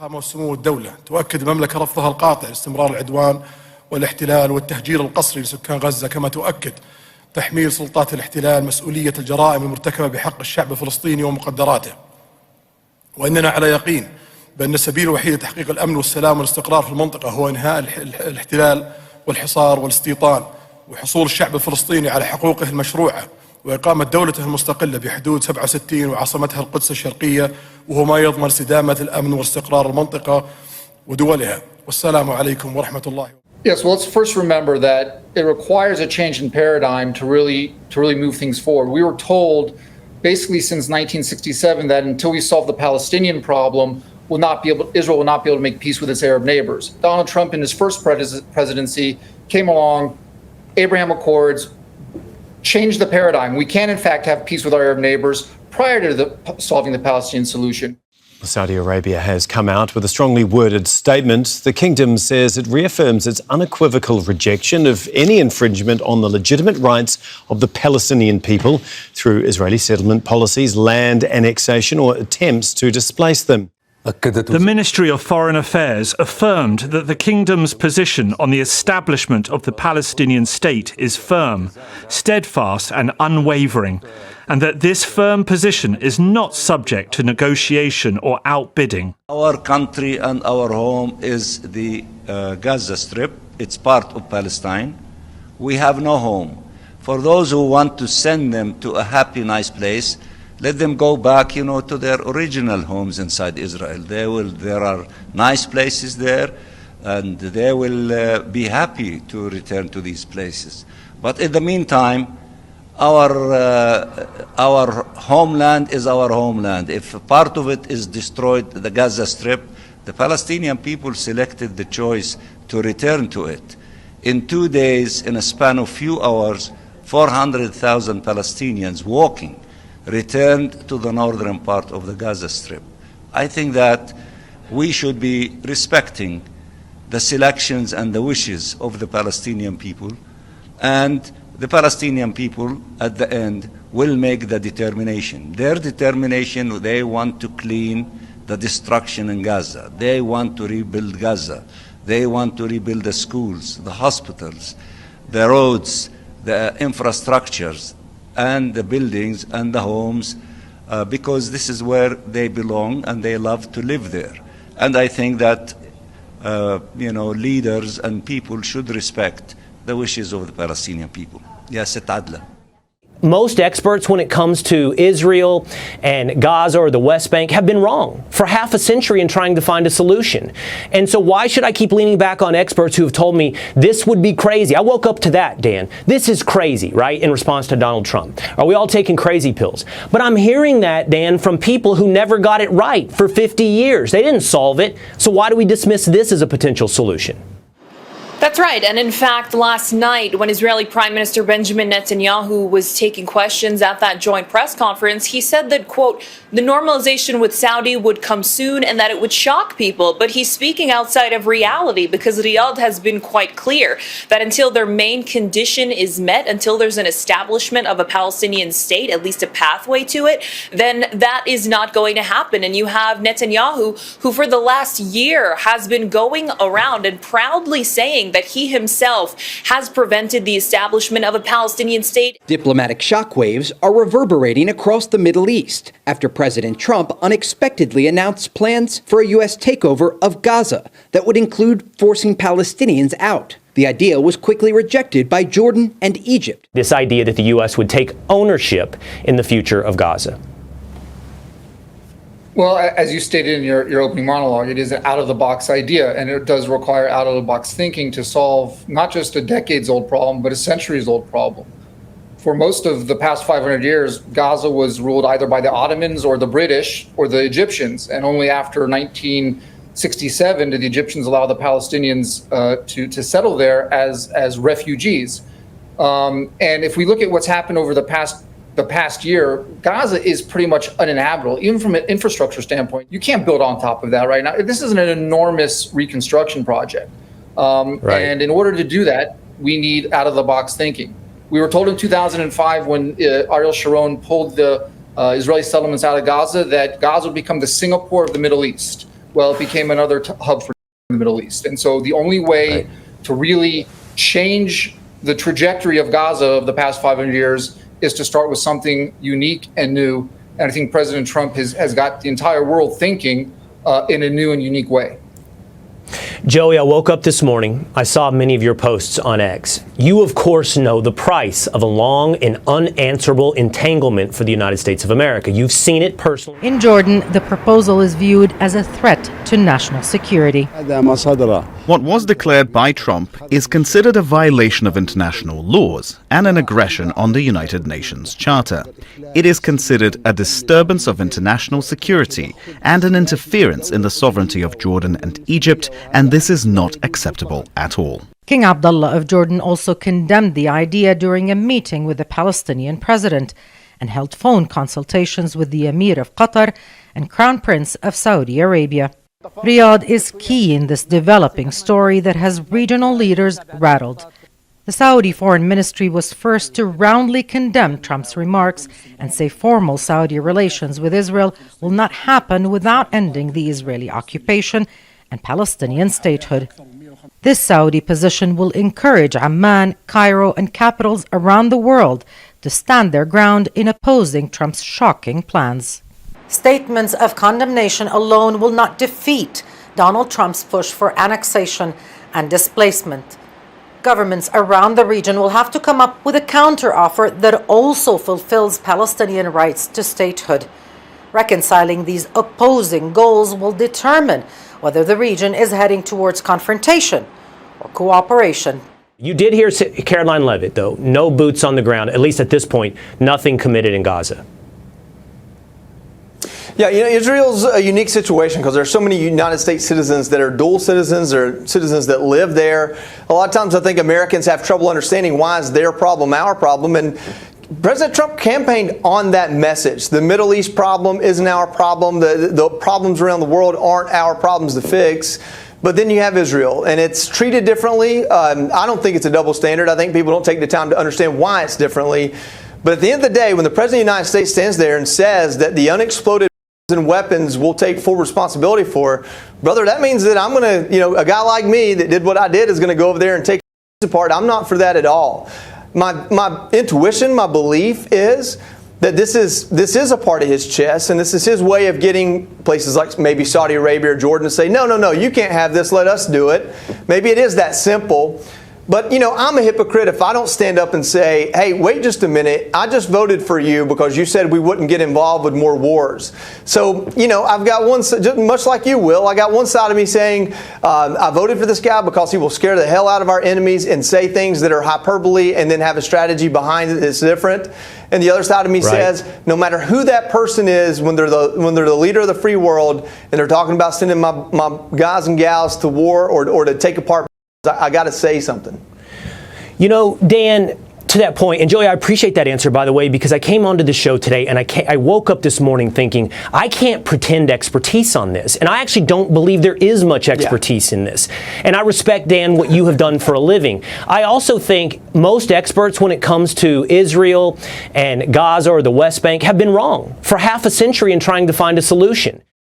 فخامة وسمو الدولة، تؤكد المملكة رفضها القاطع لاستمرار العدوان والاحتلال والتهجير القسري لسكان غزة، كما تؤكد تحميل سلطات الاحتلال مسؤولية الجرائم المرتكبة بحق الشعب الفلسطيني ومقدراته. وإننا على يقين بأن السبيل الوحيد لتحقيق الأمن والسلام والاستقرار في المنطقة هو إنهاء الاحتلال والحصار والاستيطان، وحصول الشعب الفلسطيني على حقوقه المشروعة، وإقامة دولته المستقلة بحدود 67 وعاصمتها القدس الشرقية، وهو ما يضمن استدامة الأمن واستقرار المنطقة ودولها. والسلام عليكم ورحمة الله. Yes, well, let's first remember that it requires a change in paradigm to really move things forward. We were told basically since 1967 that until we solve the Palestinian problem, Israel will not be able to make peace with its Arab neighbors. Donald Trump in his first presidency came along, Abraham Accords, changed the paradigm. We can in fact have peace with our Arab neighbors prior to solving the Palestinian solution. Saudi Arabia has come out with a strongly worded statement. The kingdom says it reaffirms its unequivocal rejection of any infringement on the legitimate rights of the Palestinian people through Israeli settlement policies, land annexation or attempts to displace them. The Ministry of Foreign Affairs affirmed that the kingdom's position on the establishment of the Palestinian state is firm, steadfast and unwavering, and that this firm position is not subject to negotiation or outbidding. Our country and our home is the Gaza Strip. It's part of Palestine. We have no home. For those who want to send them to a happy, nice place, let them go back, to their original homes inside Israel. There are nice places there, and they will be happy to return to these places. But in the meantime, our homeland is our homeland. If part of it is destroyed, the Gaza Strip, the Palestinian people selected the choice to return to it. In 2 days, in a span of few hours, 400,000 Palestinians walking returned to the northern part of the Gaza Strip. I think that we should be respecting the selections and the wishes of the Palestinian people, and the Palestinian people at the end will make the determination. Their determination, they want to clean the destruction in Gaza. They want to rebuild Gaza. They want to rebuild the schools, the hospitals, the roads, the infrastructures, and the buildings and the homes, because this is where they belong and they love to live there. And I think that leaders and people should respect the wishes of the Palestinian people. Yes, اتعادل. Most experts, when it comes to Israel and Gaza or the West Bank, have been wrong for half a century in trying to find a solution. And so why should I keep leaning back on experts who have told me this would be crazy? I woke up to that, Dan. This is crazy, right, in response to Donald Trump. Are we all taking crazy pills? But I'm hearing that, Dan, from people who never got it right for 50 years. They didn't solve it. So why do we dismiss this as a potential solution? That's right. And in fact, last night, when Israeli Prime Minister Benjamin Netanyahu was taking questions at that joint press conference, he said that, quote, the normalization with Saudi would come soon and that it would shock people. But he's speaking outside of reality, because Riyadh has been quite clear that until their main condition is met, until there's an establishment of a Palestinian state, at least a pathway to it, then that is not going to happen. And you have Netanyahu, who for the last year has been going around and proudly saying that he himself has prevented the establishment of a Palestinian state. Diplomatic shockwaves are reverberating across the Middle East after President Trump unexpectedly announced plans for a U.S. takeover of Gaza that would include forcing Palestinians out. The idea was quickly rejected by Jordan and Egypt. This idea that the U.S. would take ownership in the future of Gaza. Well, as you stated in your opening monologue, it is an out-of-the-box idea, and it does require out-of-the-box thinking to solve not just a decades-old problem, but a centuries-old problem. For most of the past 500 years, Gaza was ruled either by the Ottomans or the British or the Egyptians, and only after 1967 did the Egyptians allow the Palestinians to settle there as refugees. And if we look at what's happened over the past year, Gaza is pretty much uninhabitable, even from an infrastructure standpoint. You can't build on top of that right now. This is an enormous reconstruction project. Right. And in order to do that, we need out-of-the-box thinking. We were told in 2005 when Ariel Sharon pulled the Israeli settlements out of Gaza that Gaza would become the Singapore of the Middle East. well, it became another hub for the Middle East. And so the only way to really change the trajectory of Gaza of the past 500 years is to start with something unique and new. And I think President Trump has got the entire world thinking in a new and unique way. Joey, I woke up this morning. I saw many of your posts on X. You, of course, know the price of a long and unanswerable entanglement for the United States of America. You've seen it personally. In Jordan, the proposal is viewed as a threat to national security. What was declared by Trump is considered a violation of international laws and an aggression on the United Nations Charter. It is considered a disturbance of international security and an interference in the sovereignty of Jordan and Egypt, and this is not acceptable at all. King Abdullah of Jordan also condemned the idea during a meeting with the Palestinian president and held phone consultations with the Emir of Qatar and Crown Prince of Saudi Arabia. Riyadh is key in this developing story that has regional leaders rattled. The Saudi Foreign Ministry was first to roundly condemn Trump's remarks and say formal Saudi relations with Israel will not happen without ending the Israeli occupation and Palestinian statehood. This Saudi position will encourage Amman, Cairo, and capitals around the world to stand their ground in opposing Trump's shocking plans. Statements of condemnation alone will not defeat Donald Trump's push for annexation and displacement. Governments around the region will have to come up with a counteroffer that also fulfills Palestinian rights to statehood. Reconciling these opposing goals will determine whether the region is heading towards confrontation or cooperation. You did hear Caroline Levitt, though. No boots on the ground, at least at this point, nothing committed in Gaza. Yeah, Israel's a unique situation because there are so many United States citizens that are dual citizens or citizens that live there. A lot of times I think Americans have trouble understanding why is their problem our problem. And President Trump campaigned on that message. The Middle East problem isn't our problem. The problems around the world aren't our problems to fix. But then you have Israel, and it's treated differently. I don't think it's a double standard. I think people don't take the time to understand why it's differently. But at the end of the day, when the President of the United States stands there and says that the unexploded and weapons will take full responsibility for, brother, that means that I'm going to, a guy like me that did what I did is going to go over there and take it apart. I'm not for that at all. My intuition, my belief is that this is a part of his chess, and this is his way of getting places like maybe Saudi Arabia or Jordan to say, no, you can't have this, let us do it. Maybe it is that simple. But, I'm a hypocrite if I don't stand up and say, hey, wait just a minute. I just voted for you because you said we wouldn't get involved with more wars. So, I've got one, much like you will, I got one side of me saying, I voted for this guy because he will scare the hell out of our enemies and say things that are hyperbole and then have a strategy behind it that's different. And the other side of me says, no matter who that person is, when they're the leader of the free world and they're talking about sending my guys and gals to war or to take apart, I got to say something. Dan, to that point, and Joey, I appreciate that answer, by the way, because I came onto the show today and I woke up this morning thinking, I can't pretend expertise on this. And I actually don't believe there is much expertise in this. And I respect, Dan, what you have done for a living. I also think most experts, when it comes to Israel and Gaza or the West Bank, have been wrong for half a century in trying to find a solution.